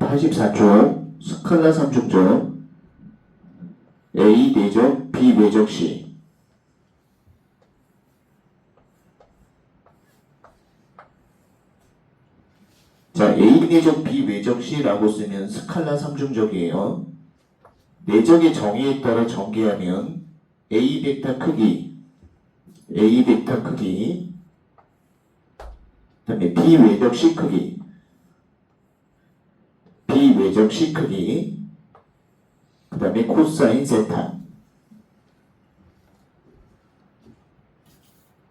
84쪽 스칼라 3중적 A 내적 B 외적 시. 자, A 내적 B 외적 시라고 쓰면 스칼라 3중적이에요. 내적의 정의에 따라 전개하면 A 벡터 크기, A 벡터 크기, 그 다음에 B 외적 시 크기, B 외적 시 크기, 그 다음에 코사인 세타.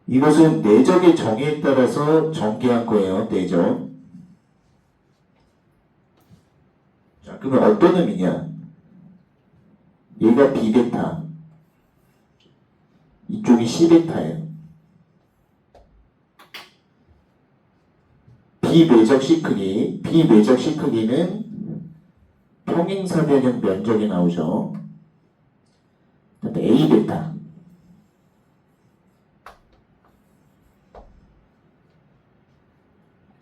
이것은 내적의 정의에 따라서 전개한 거예요. 내적. 자, 그러면 어떤 의미냐? 얘가 B 벡터, 이쪽이 C 벡터예요. 비외적 시 크기, 비외적 시 크기는 평행사변형 면적이 나오죠. 그다음에 A 벡터.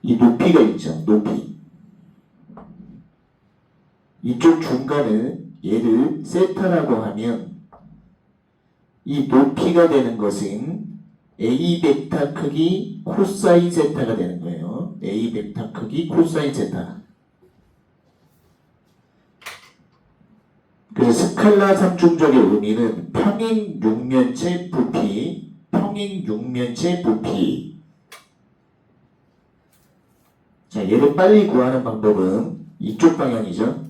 이 높이가 있죠. 높이. 이쪽 중간을 얘를 세타라고 하면 이 높이가 되는 것은 A 벡터 크기 코사인 세타가 되는 거예요. A 벡터 크기 코사인 세타. 그래서 스칼라 3중적의 의미는 평행 육면체 부피, 평행 육면체 부피. 자, 얘를 빨리 구하는 방법은 이쪽 방향이죠.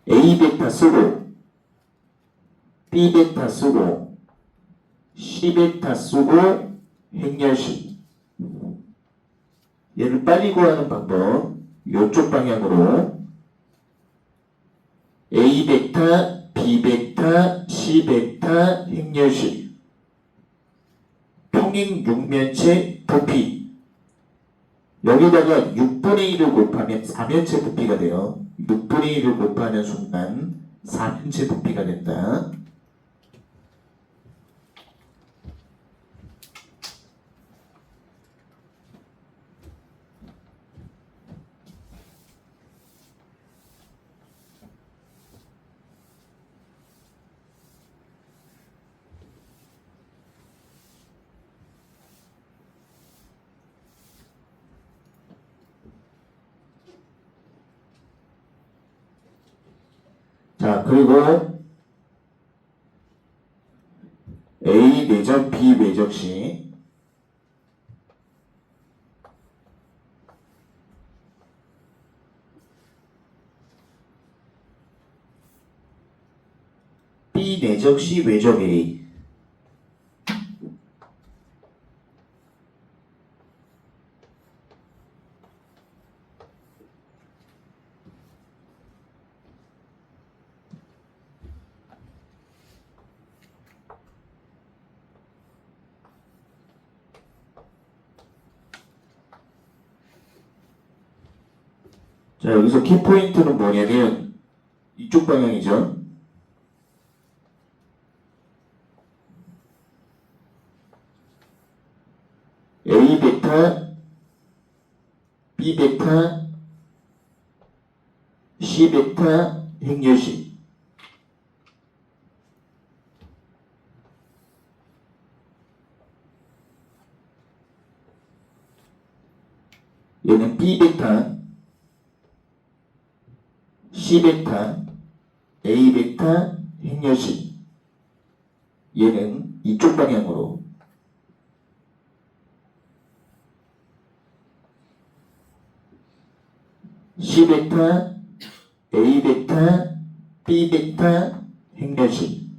A 벡터 쓰고 B 벡터 쓰고 C 벡터 쓰고 행렬식. 얘를 빨리 구하는 방법, 이쪽 방향으로 A 벡터, B 벡터, C 벡터 행렬식. 평행 육면체 부피. 여기다가 6분의 1을 곱하면 4면체 부피가 돼요. 6분의 1을 곱하는 순간 4면체 부피가 된다. 자, 그리고 A 내적 B 외적 시 B 내적 C 외적 A. 자, 여기서 키포인트는 뭐냐면 이쪽 방향이죠. A 벡터, B 벡터, C 벡터 행렬식. 얘는 B 벡터, C 벡터, A 벡터 행렬식. 얘는 이쪽 방향으로 C 벡터, A 벡터, B 벡터 행렬식.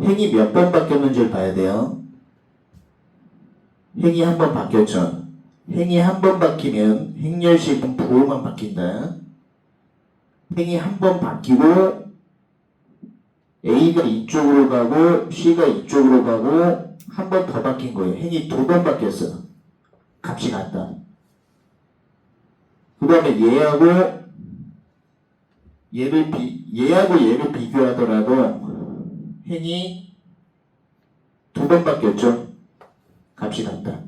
행이 몇 번 바뀌었는지를 봐야 돼요. 행이 한 번 바뀌었죠. 행이 한 번 바뀌면 행렬식은 부호만 바뀐다. 행이 한 번 바뀌고 A가 이쪽으로 가고 C가 이쪽으로 가고 한 번 더 바뀐 거예요. 행이 두 번 바뀌었어. 값이 같다. 그 다음에 얘하고 얘를 비교하더라도 행이 두 번 바뀌었죠. 값이 같다.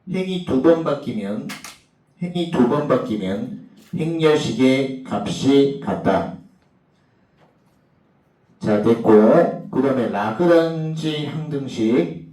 행이 두 번 바뀌면 행렬식의 값이 같다. 자, 됐고, 그 다음에 라그랑지 항등식.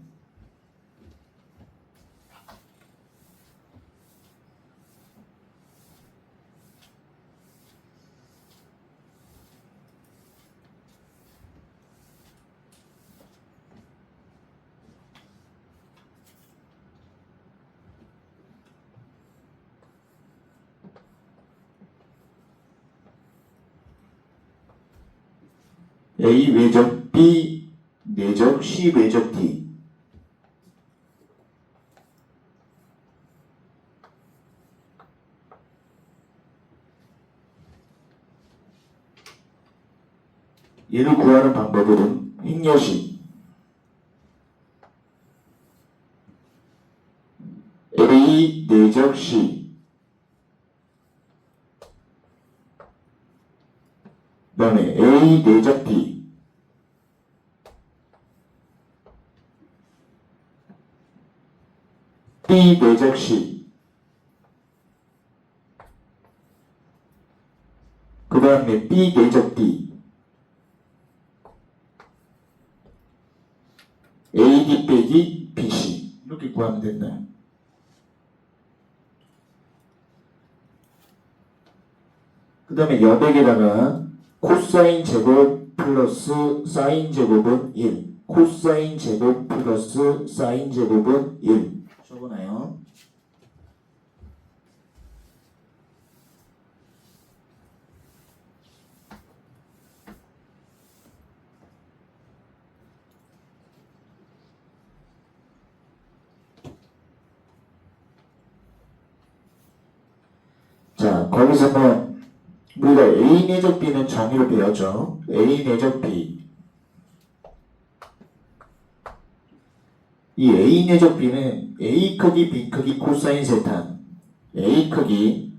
A 외적 B 내적 C 외적 D. 얘를 구하는 방법은 행렬식 A 내적 C, 그 다음에 A 내적 D, B 내적 C, 그 다음에 B 내적 D, AD 빼기 BC 이렇게 구하면 된다. 그 다음에 여백에다가 코사인 제곱 플러스 사인 제곱은 1, 코사인 제곱 플러스 사인 제곱은 1 적어놔요. 자, 거기서 뭐 우리가 A 내적 B는 정의로 배웠죠. A 내적 B. 이 A 내적 B는 A 크기 B 크기 코사인 세탄, A 크기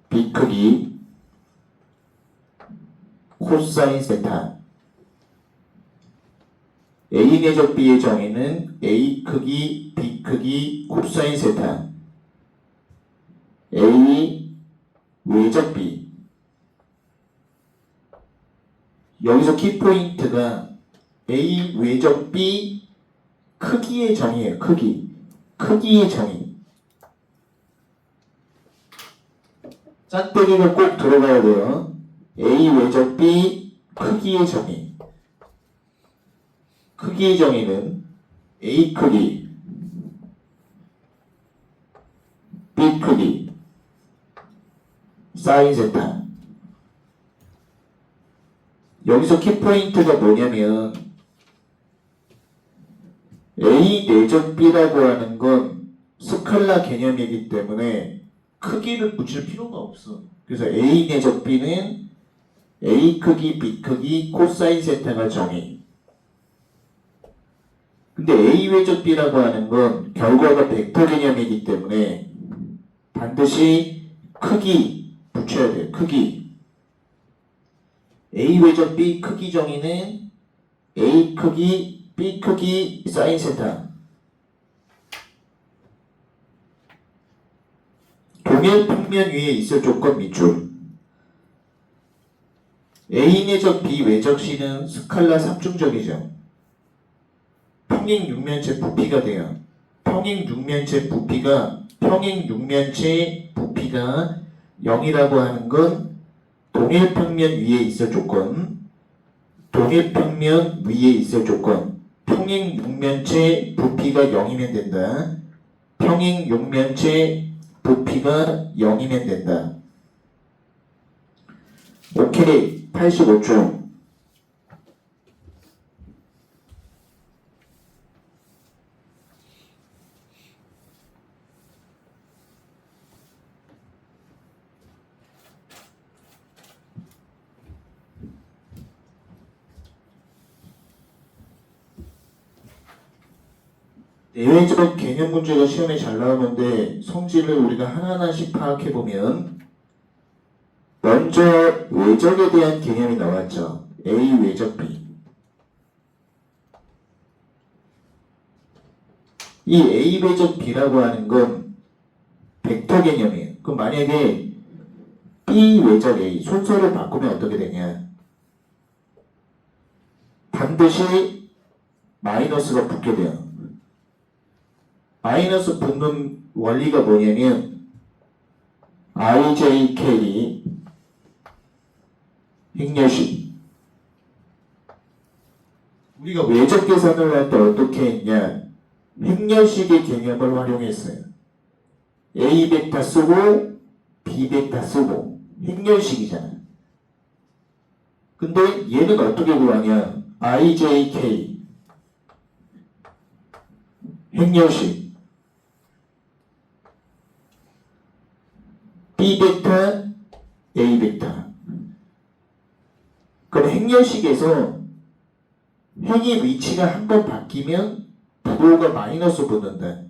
B 크기 코사인 세탄. A 내적 B의 정의는 A 크기 B 크기 코사인 세탄, A 외적 B. 여기서 키포인트가 A 외적 B 크기의 정의예요. 크기의 정의. 짝대기가 꼭 들어가야 돼요. A 외적 B 크기의 정의. 크기의 정의는 A 크기 B 크기 사인 세타. 여기서 키포인트가 뭐냐면 A 내적 B라고 하는 건 스칼라 개념이기 때문에 크기를 붙일 필요가 없어. 그래서 A 내적 B는 A 크기 B 크기 코사인 세타가 정의. 근데 A 외적 B라고 하는 건 결과가 벡터 개념이기 때문에 반드시 크기 붙여야 돼요. 크기. A 외적 B 크기 정의는 A 크기 B 크기 사인 세타. 동일 평면 위에 있을 조건 밑줄. A 내적 B 외적 C는 스칼라 3중적이죠. 평행 육면체 부피가 돼요. 평행 육면체 부피가 0이라고 하는 건 동일평면 위에 있을 조건, 동일평면 위에 있을 조건, 평행 육면체 부피가 0이면 된다. 평행 육면체 부피가 0이면 된다. 오케이. 85초. 내외적 개념 문제가 시험에 잘 나오는데 성질을 우리가 하나하나씩 파악해보면 먼저 외적에 대한 개념이 나왔죠. A 외적 B. 이 A 배적 B라고 하는 건 벡터 개념이에요. 그럼 만약에 B 외적 A 순서를 바꾸면 어떻게 되냐? 반드시 마이너스가 붙게 돼요. 마이너스 붙는 원리가 뭐냐면 IJK 행렬식. 우리가 외적 계산을 할 때 어떻게 했냐? 행렬식의 개념을 활용했어요. A 벡터 쓰고 B 벡터 쓰고 행렬식이잖아. 근데 얘는 어떻게 구하냐? IJK 행렬식 B 벡터 A 벡터. 그럼 행렬식에서 행의 위치가 한 번 바뀌면 부호가 마이너스 붙는다.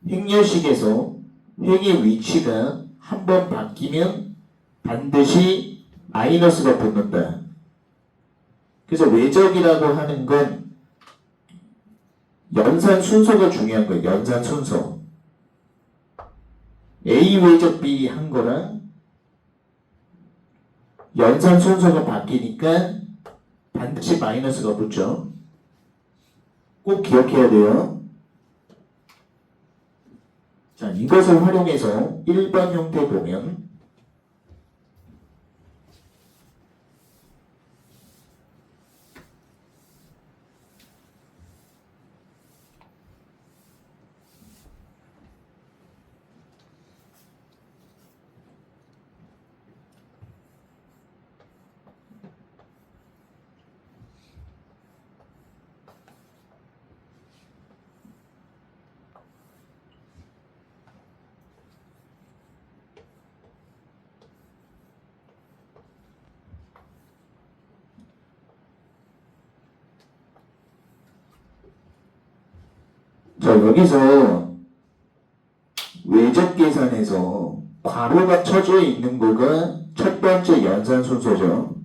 행렬식에서 행의 위치가 한 번 바뀌면 반드시 마이너스가 붙는다. 그래서 외적이라고 하는 건 연산 순서가 중요한 거예요. 연산 순서. A 외적 B 한 거랑 연산 순서가 바뀌니까 반드시 마이너스가 붙죠. 꼭 기억해야 돼요. 자, 이것을 활용해서 1번 형태 보면 자, 여기서 외적 계산에서 괄호가 쳐져 있는 거가 첫 번째 연산 순서죠.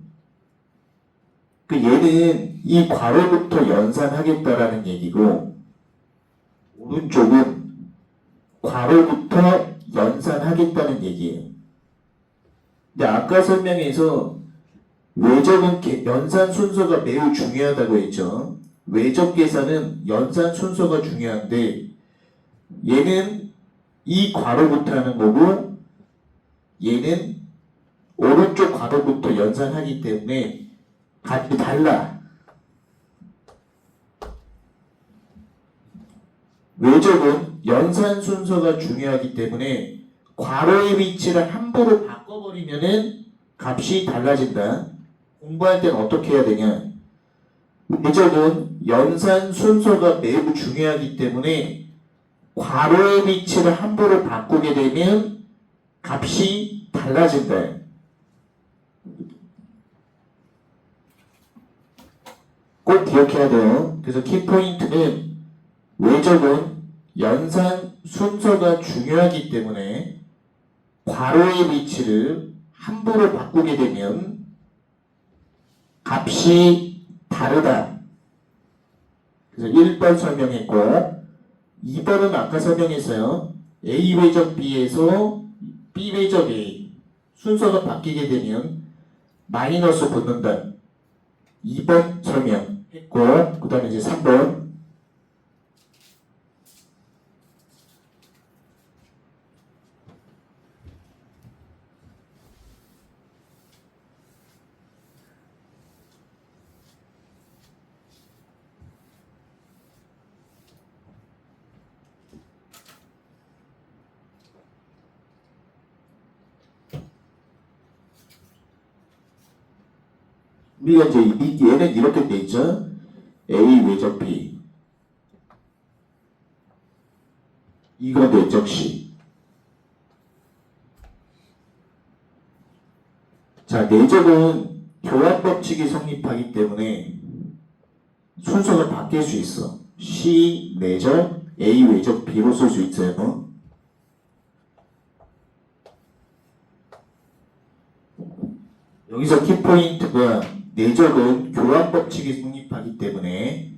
그 얘는 이 괄호부터 연산하겠다라는 얘기고 오른쪽은 괄호부터 연산하겠다는 얘기예요. 근데 아까 설명에서 외적은 연산 순서가 매우 중요하다고 했죠. 외적 계산은 연산 순서가 중요한데 얘는 이 괄호부터 하는 거고 얘는 오른쪽 괄호부터 연산하기 때문에 값이 달라. 외적은 연산 순서가 중요하기 때문에 괄호의 위치를 함부로 바꿔버리면은 값이 달라진다. 공부할 때는 어떻게 해야 되냐? 외적은 연산 순서가 매우 중요하기 때문에 괄호의 위치를 함부로 바꾸게 되면 값이 달라진다. 꼭 기억해야 돼요. 그래서 키포인트는 외적은 연산 순서가 중요하기 때문에 괄호의 위치를 함부로 바꾸게 되면 값이 다르다. 그래서 1번 설명했고 2번은 아까 설명했어요. A 외적 B에서 B 외적 A 순서가 바뀌게 되면 마이너스 붙는다. 2번 설명했고 그 다음에 이제 3번 우리가 이제 얘는 이렇게 돼 있죠. A 외적 B 이건 외적 C. 자, 내적은 교환 법칙이 성립하기 때문에 순서가 바뀔 수 있어. C 내적 A 외적 B로 쓸 수 있어요. 여기서 키포인트가 내적은 교환 법칙이 성립하기 때문에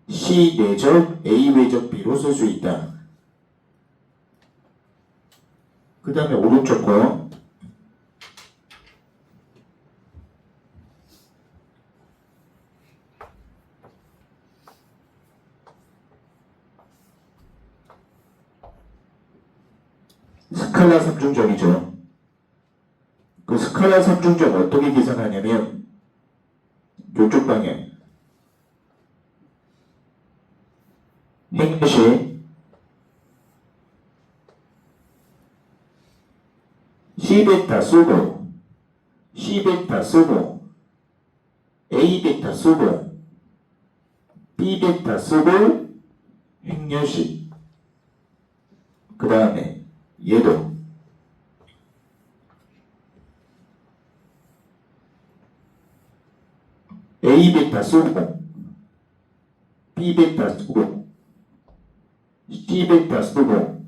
C 내적 A 외적 B로 쓸 수 있다. 그 다음에 오른쪽 거. 스칼라 3중적이죠. 그 스칼라 3중적 어떻게 계산하냐면 이쪽 방향. 행시 C베타 쓰고 C베타 쓰고 A베타 쓰고 B베타 쓰고 행렬식. 그 다음에 얘도 A베타 쓰고 B베타 쓰고 C베타 쓰고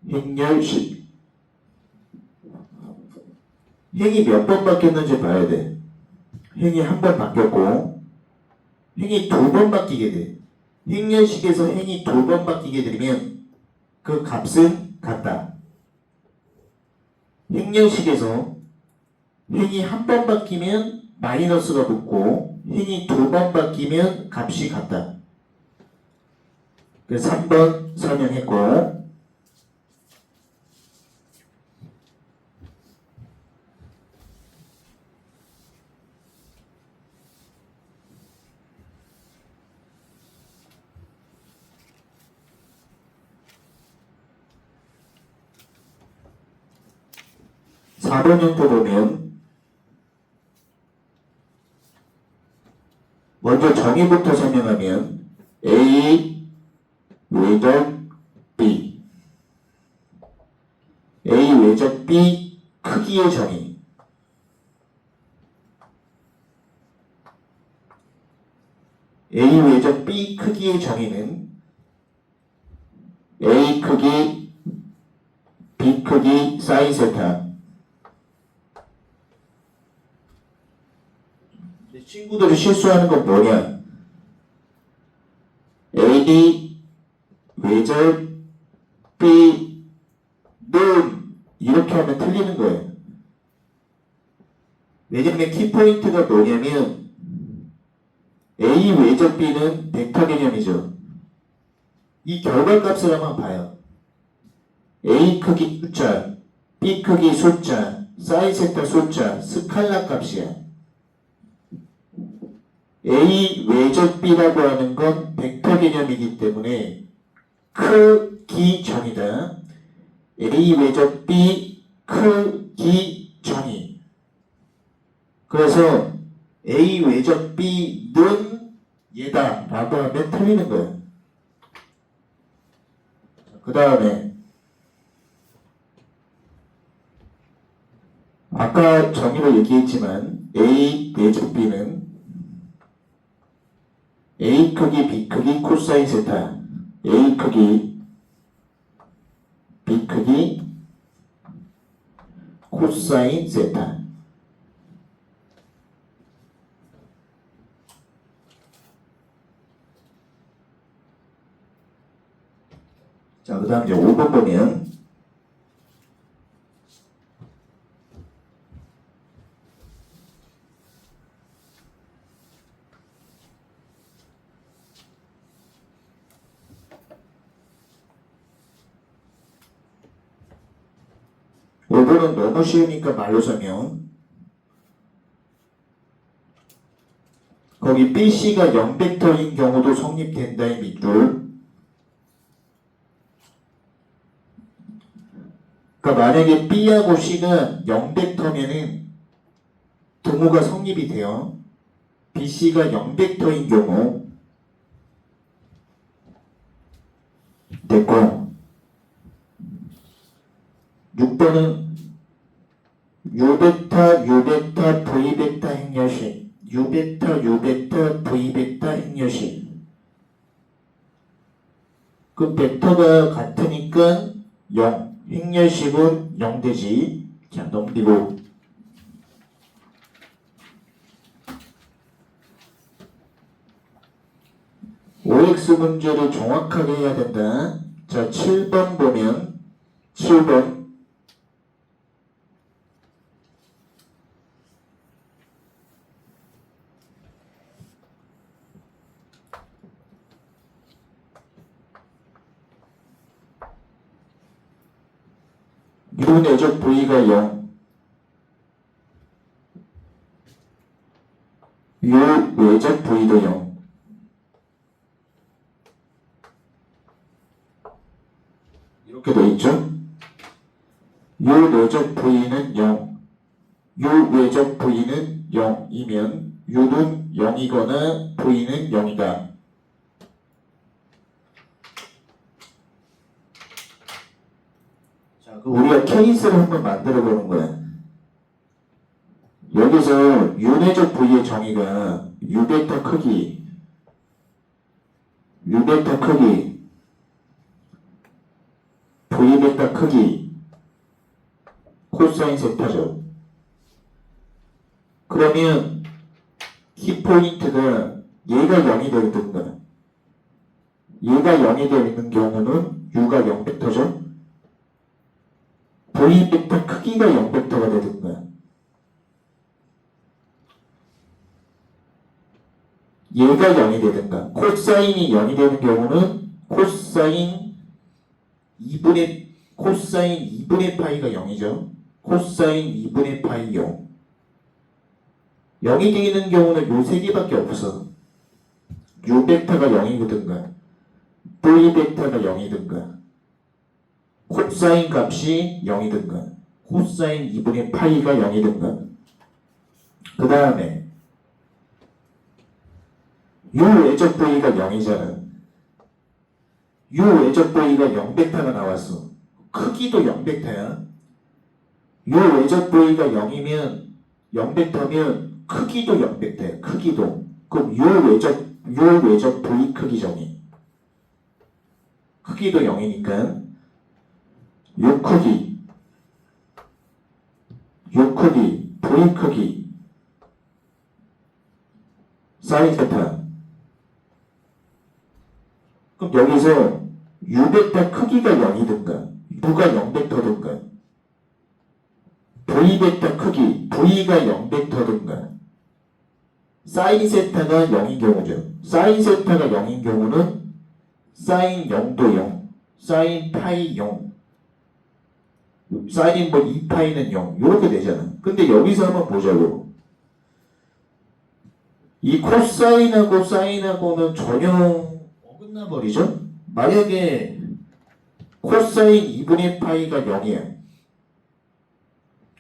행렬식. 행이 몇 번 바뀌었는지 봐야 돼. 행이 한 번 바뀌었고 행이 두 번 바뀌게 돼. 행렬식에서 행이 두 번 바뀌게 되면 그 값은 같다. 행렬식에서 행이 한 번 바뀌면 마이너스가 붙고 행이 두 번 바뀌면 값이 같다. 그래서 3번 설명했고, 4번 형태 보면 먼저 정의부터 설명하면 A 외적 B, A 외적 B 크기의 정의. A 외적 B 크기의 정의는 A 크기, B 크기, 사인 세타. 친구들이 실수하는 건 뭐냐? A 외적 B는 이렇게 하면 틀리는 거예요. 왜냐면 키포인트가 뭐냐면 A 외적 B는 벡터 개념이죠. 이 결과값을 한번 봐요. A 크기 숫자, B 크기 숫자, 사인 세타 숫자, 스칼라 값이야. A 외적 B라고 하는 건 벡터 개념이기 때문에 크기 정의다. A 외적 B 크기 정의. 그래서 A 외적 B는 얘다 라고 하면 틀리는 거예요. 그 다음에 아까 정의로 얘기했지만 A 외적 B는 A 크기, B 크기, 코사인 세타. A 크기, B 크기, 코사인 세타. 자, 그 다음 이제 5번 보면 5번은 너무 쉬우니까 말로 설명. 거기 BC가 0벡터인 경우도 성립된다의 밑줄. 그러니까 만약에 B하고 C가 0벡터면은 등호가 성립이 돼요. BC가 0벡터인 경우 됐고, 6번은 U벡터, U벡터, V벡터 행렬식. U벡터, U벡터, V벡터 행렬식. 그 벡터가 같으니까 0. 행렬식은 0 되지. 자, 넘기고. OX 문제를 정확하게 해야 된다. 자, 7번 보면 7번 유내적 부위가 0 유외적 부위도 0 이렇게 돼 있죠? 유내적 부위는 0 유외적 부위는 0이면 유는 0이거나 부위는 0이다. 자, 우리가 케이스를 한번 만들어 보는 거야. 여기서 유내적 부위의 정의가 유벡터 크기, 유벡터 크기, V벡터 크기, 코사인 세타죠. 그러면 키포인트가 얘가 0이 되든가 얘가 0이 되는 경우는 U가 0벡터죠. V벡터 크기가 0벡터가 되든가 얘가 0이 되든가 코사인이 0이 되는 경우는 코사인 2분의 파이가 0이죠. 코사인 2분의 파이 0 0이 되는 경우는 요 세 개밖에 없어. U벡터가 0이든가 V벡터가 0이든가 코사인 값이 0이든가 코사인 2분의 파이가 0이든가 그 다음에 유외적 부위가 0이잖아. 유외적 부위가 0벡터가 나왔어. 크기도 0벡터야. 유외적 부위가 0이면 0벡터면 크기도 0벡터야. 크기도. 그럼 유외적 부위 크기 정의. 크기도 0이니까 유 크기, 부위 크기, 사인 세타. 그럼 여기서 U벡터 크기가 0이든가 U가 0벡터든가 V벡터 크기 V가 0벡터든가 사인 세타가 0인 경우죠. 사인 세타가 0인 경우는 사인 0도 0, 사인 파이 0, 사인 뭐 2파이는 0 이렇게 되잖아. 근데 여기서 한번 보자고. 이 코사인하고 사인하고는 전혀 어긋나 버리죠? 만약에 코사인 2분의 파이가 0이야.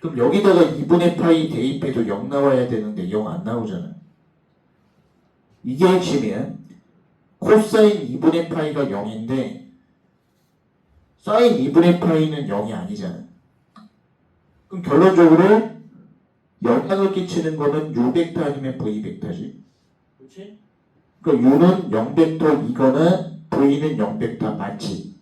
그럼 여기다가 2분의 파이 대입해도 0 나와야 되는데 0 안 나오잖아. 이게 핵심이야. 코사인 2분의 파이가 0인데 사인 2분의 파이는 0이 아니잖아. 그럼 결론적으로 영향을 끼치는 거는 U벡터 아니면 V벡터지. 그렇지? 그러니까 U는 0벡터이거나 V는 0벡터 맞지?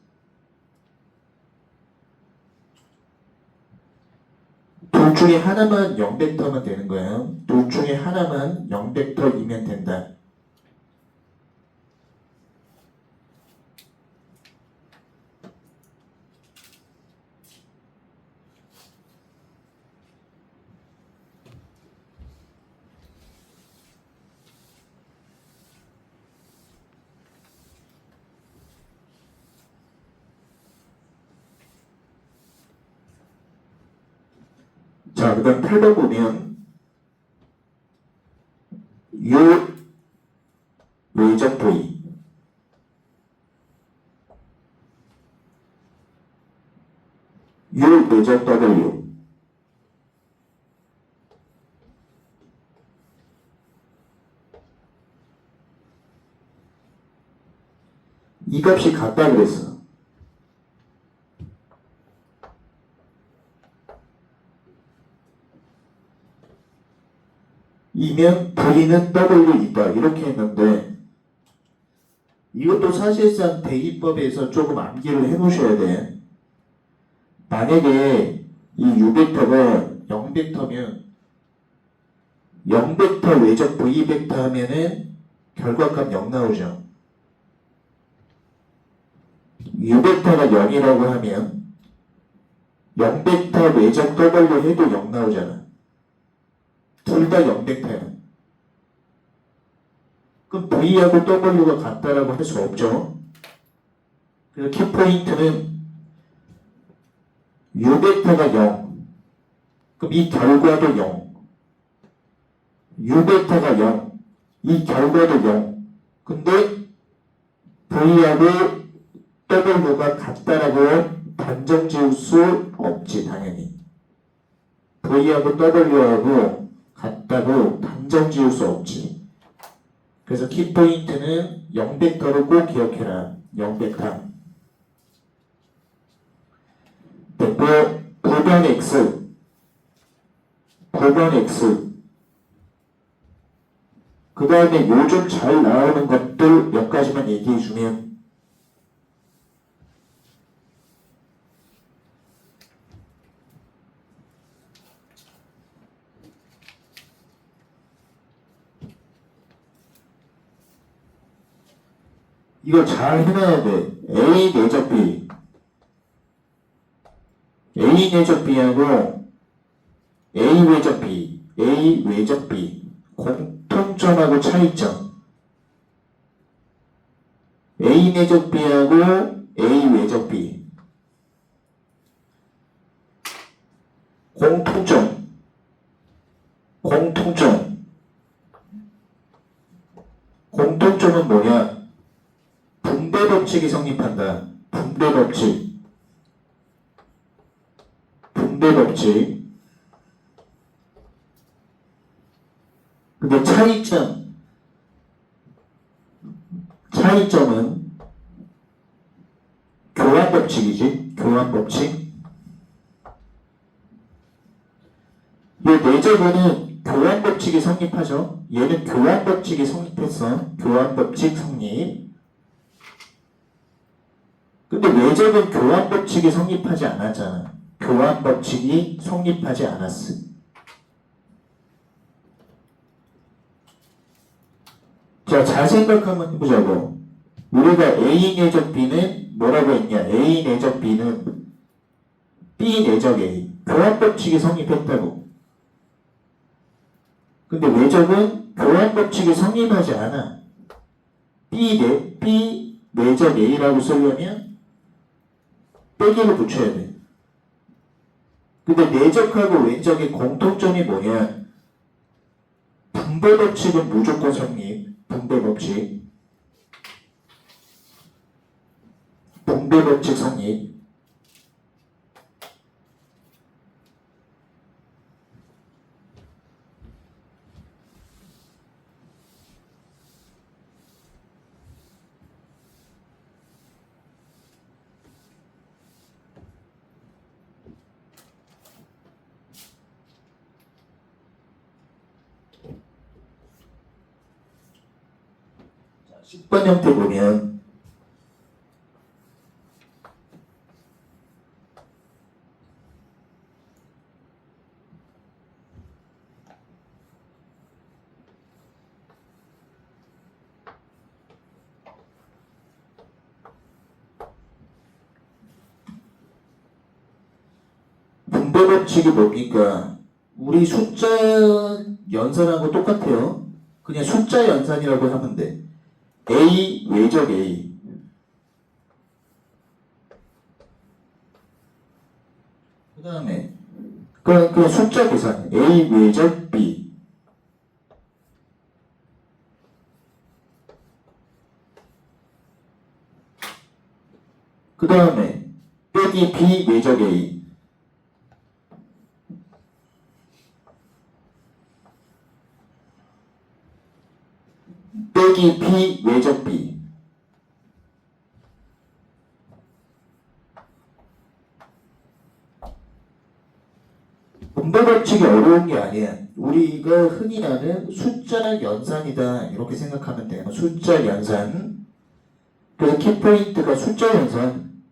둘 중에 하나만 0벡터면 되는 거예요. 둘 중에 하나만 0벡터이면 된다. 자, 그 다음 8번 보면 유외적 부위 유외적 W 이 값이 같다 그랬어. 이면 V는 W이다 이렇게 했는데 이것도 사실상 대입법에서 조금 암기를 해놓으셔야 돼. 만약에 이 U벡터가 0벡터면 0벡터 외적 V벡터 하면은 결과값 0 나오죠. U베타가 0이라고 하면 0베타 외적 W 해도 0 나오잖아. 둘 다 0베타야. 그럼 V하고 W가 같다라고 할 수 없죠. 그래서 키포인트는 U베타가 0. 그럼 이 결과도 0. U베타가 0. 이 결과도 0. 근데 V하고 W가 같다라고 단정 지을 수 없지, 당연히. V하고 W하고 같다고 단정 지을 수 없지. 그래서 키포인트는 0벡터로 꼭 기억해라. 0벡터. 됐고, 9번 X. 9번 X. 그 다음에 요즘 잘 나오는 것들 몇 가지만 얘기해주면, 이거 잘 해놔야 돼. A 내적 B. A 내적 B하고 A 외적 B. A 외적 B. 공통점하고 차이점. A 내적 B하고 A 외적 B. 공통점. 공통점. 공통점은 뭐냐? 분배 법칙이 성립한다. 분배 법칙. 분배 법칙. 근데 차이점은 교환 법칙이지. 교환 법칙. 이 내적어는 교환 법칙이 성립하죠. 얘는 교환 법칙이 성립했어. 교환 법칙 성립. 근데 외적은 교환 법칙이 성립하지 않았잖아. 교환 법칙이 성립하지 않았어. 자, 잘 생각 한번 해보자고. 우리가 A 내적 B는 뭐라고 했냐? A 내적 B는 B 내적 A. 교환 법칙이 성립했다고. 근데 외적은 교환 법칙이 성립하지 않아. B 내적 A라고 쓰려면 빼기를 붙여야 돼. 근데 내적하고 외적의 공통점이 뭐냐? 분배 법칙은 무조건 성립. 분배 법칙. 분배 법칙 성립. 자, 10번 형태 보면 분배 법칙이 뭡니까? 우리 숫자 연산하고 똑같아요. 그냥 숫자 연산이라고 하면 돼. A 외적 A. 그 다음에 그냥 숫자 계산. A 외적 B. 그 다음에 빼기 B 외적 A. 빼기 B 외적 B. 분배 법칙이 어려운 게 아니야. 우리가 흔히 아는 숫자 연산이다 이렇게 생각하면 돼요. 숫자 연산. 그래서 키포인트가 숫자 연산.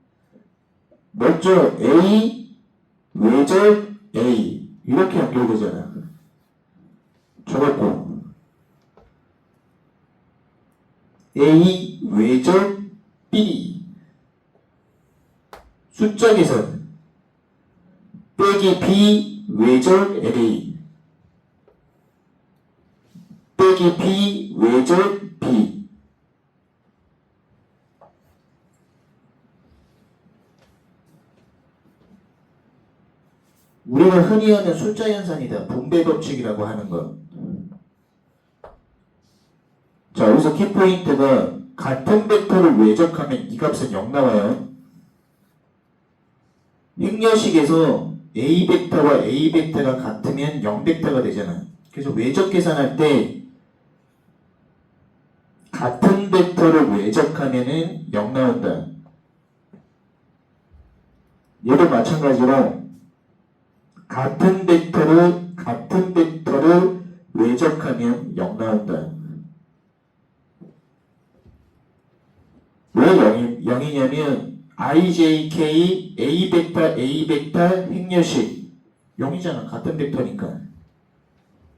먼저 A 외적 A 이렇게 연결되잖아. 적었고 A 외적 B 숫자 계산 빼기 B 외절 LA 빼기 B 외절 B. 우리가 흔히 하는 숫자 연산이다. 분배 법칙이라고 하는 것. 자, 여기서 키포인트가 같은 벡터를 외적하면 이 값은 0 나와요. 행렬식에서 A 벡터와 A 벡터가 같으면 0 벡터가 되잖아. 그래서 외적 계산할 때 같은 벡터를 외적하면은 0 나온다. 얘도 마찬가지로 같은 벡터를 외적하면 0 나온다. 왜 0이냐면 IJK A 벡터 행렬식 0이잖아. 같은 벡터니까.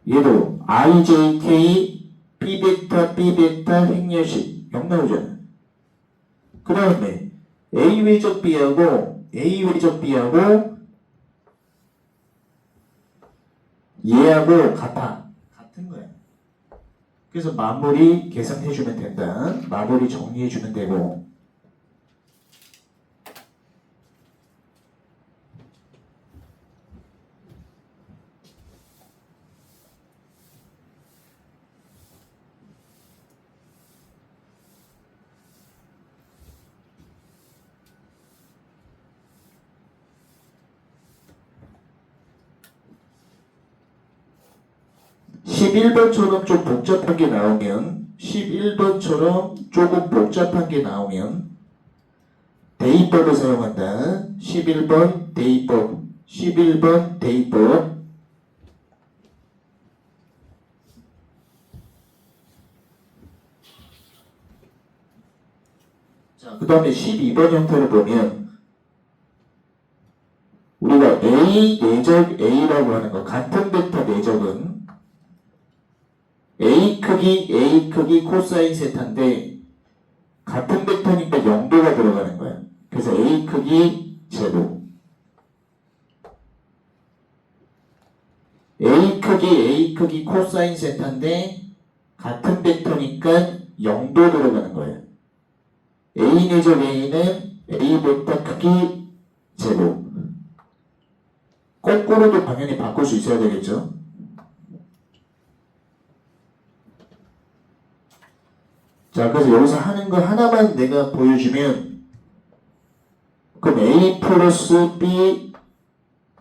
얘도 IJK B 벡터 행렬식 0 나오잖아. 그 다음에 A 외적 B하고 A 외적 B하고 얘하고 같은 거야. 그래서 마무리 계산해주면 된다. 마무리 정리해주면 되고. (11번처럼) 좀 복잡한 게 나오면 11번처럼 조금 복잡한 게 나오면 대입법을 사용한다. 11번 대입법 11번 대입법. 자, 그 다음에 12번 형태를 보면 우리가 A 내적 A라고 하는 거 같은 벡터 내적은 A 크기 코사인 세타인데 같은 벡터니까 0도가 들어가는 거야. 그래서 A 크기 제곱 A 크기 코사인 세타인데 같은 벡터니까 0도 들어가는 거야. A 내적 A는 A 벡터 크기 제곱. 거꾸로도 당연히 바꿀 수 있어야 되겠죠. 자, 그래서 여기서 하는 거 하나만 내가 보여주면 그럼 A 플러스 B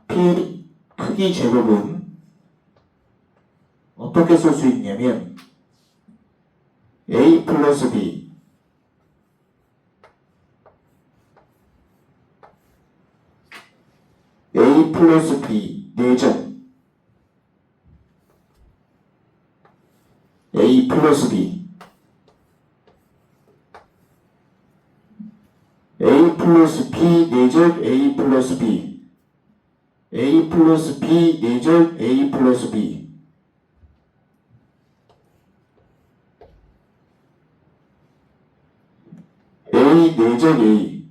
P 크기 제곱은 어떻게 쓸 수 있냐면 A 플러스 B A 플러스 B 내적 A 플러스 B A 플러스 B 내적 A 플러스 B A 플러스 B 내적 A 플러스 B A 내적 A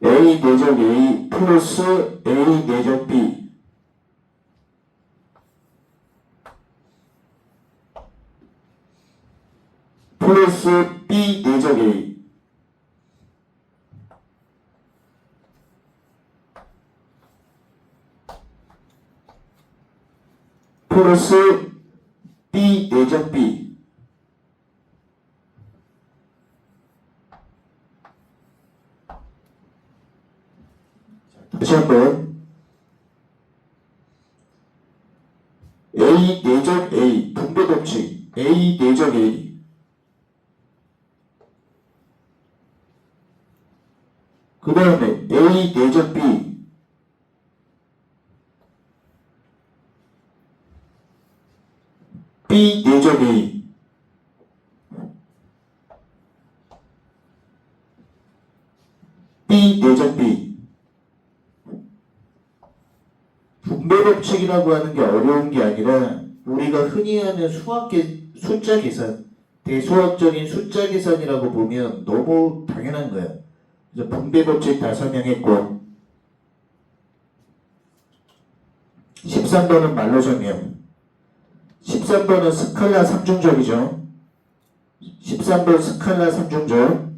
A 내적 A 플러스 A 내적 B 플러스 B 내적 A 플러스 B 내적 B 다시 한번 A 내적 A 분배 법칙 A 내적 A 그 다음에 A 내적 B B 내적 A B 내적 B 분배 법칙이라고 하는 게 어려운 게 아니라 우리가 흔히 하는 숫자 계산, 대수학적인 숫자 계산이라고 보면 너무 당연한 거예요. 그래서 분배 법칙 다 설명했고 13번은 말로 설명. 13번은 스칼라 3중적이죠. 13번 스칼라 3중적.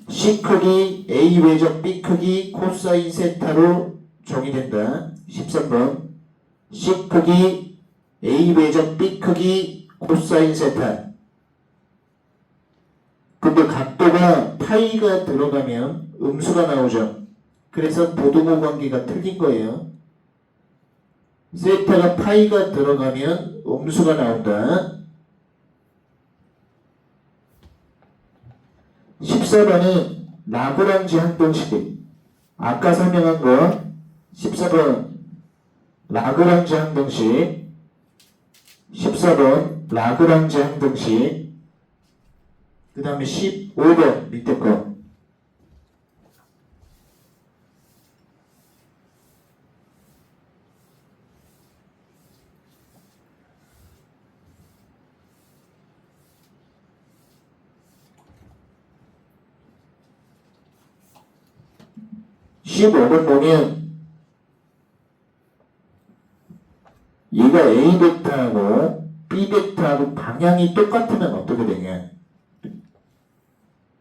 C 크기 A 외적 B 크기 코사인 세타로 정의된다. 13번 C 크기 A 외적 B 크기 코사인 세타. 근데 각도가 파이가 들어가면 음수가 나오죠. 그래서 보등호 관계가 틀린 거예요. 세타가 파이가 들어가면 음수가 나온다. 14번은 라그랑지 항등식. 아까 설명한 거 14번 라그랑지 항등식. 14번 라그랑지 항등식. 그 다음에 15번 밑에 거. (15번) 보면 얘가 A 벡터하고 B 벡터하고 방향이 똑같으면 어떻게 되냐?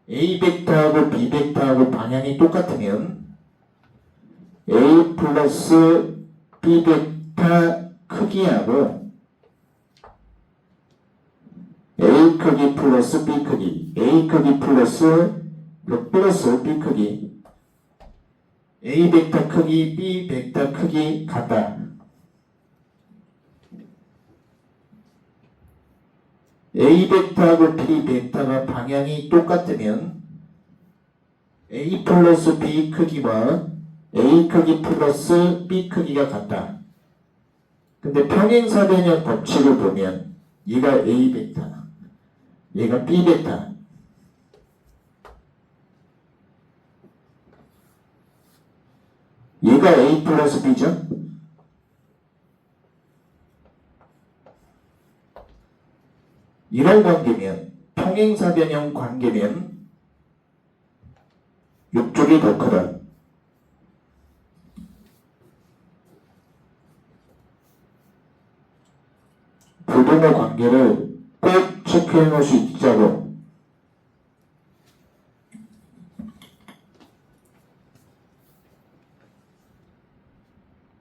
A 벡터하고 B 벡터하고 방향이 똑같으면 A 플러스 B 벡터 크기하고 A 크기 플러스 B 크기, A 크기 플러스 B 크기, A 벡터 크기, B 벡터 크기 같다. A 벡터하고 B 벡터가 방향이 똑같으면 A 플러스 B 크기와 A 크기 플러스 B 크기가 같다. 근데 평행사변형 법칙을 보면 얘가 A 벡터, 얘가 B 벡터. 얘가 A 플러스 B죠? 이런 관계면, 평행사변형 관계면 이쪽이 더 크다. 부동호 관계를 꼭 체크해 놓을 수 있자고.